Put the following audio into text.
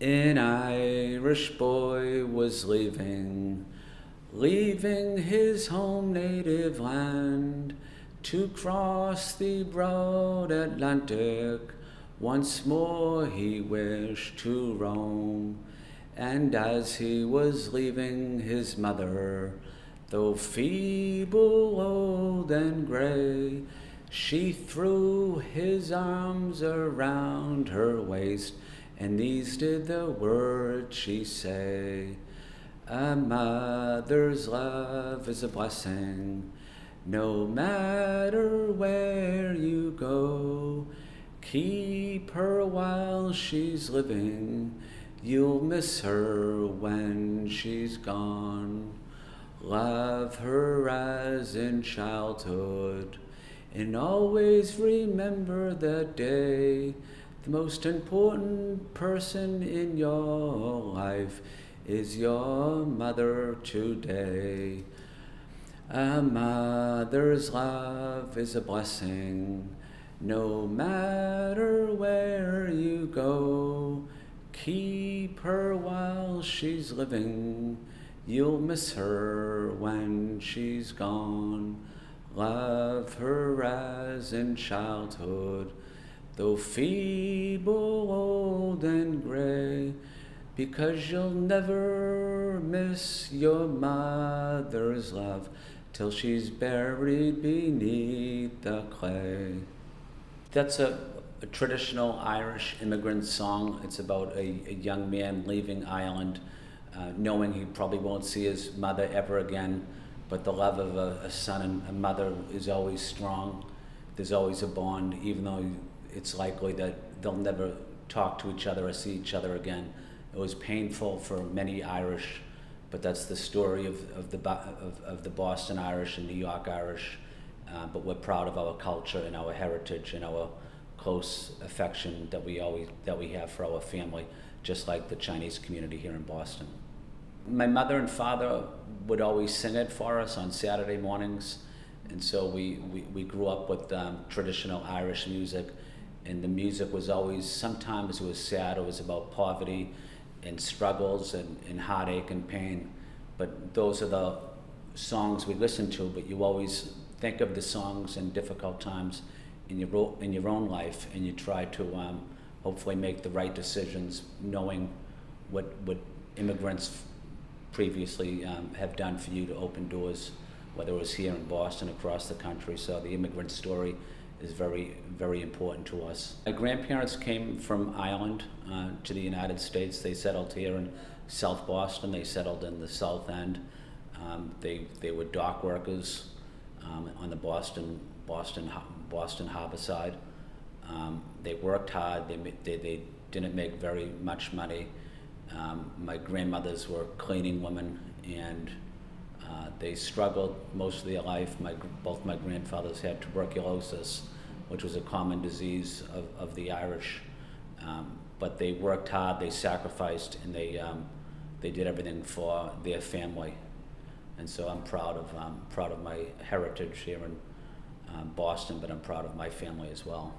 An Irish boy was leaving his home native land to cross the broad Atlantic. Once more he wished to roam, and as he was leaving his mother, though feeble, old, and gray, she threw his arms around her waist, and these did the words she say. A mother's love is a blessing, no matter where you go. Keep her while she's living, you'll miss her when she's gone. Love her as in childhood, and always remember that day. The most important person in your life is your mother today. A mother's love is a blessing, no matter where you go. Keep her while she's living, you'll miss her when she's gone. Love her as in childhood, though feeble, old, and gray, because you'll never miss your mother's love till she's buried beneath the clay. That's a traditional Irish immigrant song. It's about a young man leaving Ireland, knowing he probably won't see his mother ever again, but the love of a son and a mother is always strong. There's always a bond, even though it's likely that they'll never talk to each other or see each other again. It was painful for many Irish, but that's the story of the Boston Irish and New York Irish. But we're proud of our culture and our heritage and our close affection that we have for our family, just like the Chinese community here in Boston. My mother and father would always sing it for us on Saturday mornings, and so we grew up with traditional Irish music, and the music was always, sometimes it was sad, it was about poverty and struggles and heartache and pain, but those are the songs we listen to. But you always think of the songs in difficult times in your own life, and you try to hopefully make the right decisions, knowing what immigrants previously have done for you to open doors, whether it was here in Boston, across the country. So the immigrant story is very, very important to us. My grandparents came from Ireland to the United States. They settled here in South Boston. They settled in the South End. They were dock workers on the Boston Harbor side. They worked hard. They didn't make very much money. My grandmothers were cleaning women, and they struggled most of their life. Both my grandfathers had tuberculosis, which was a common disease of the Irish. But they worked hard, they sacrificed, and they did everything for their family. And so I'm proud of my heritage here in Boston, but I'm proud of my family as well.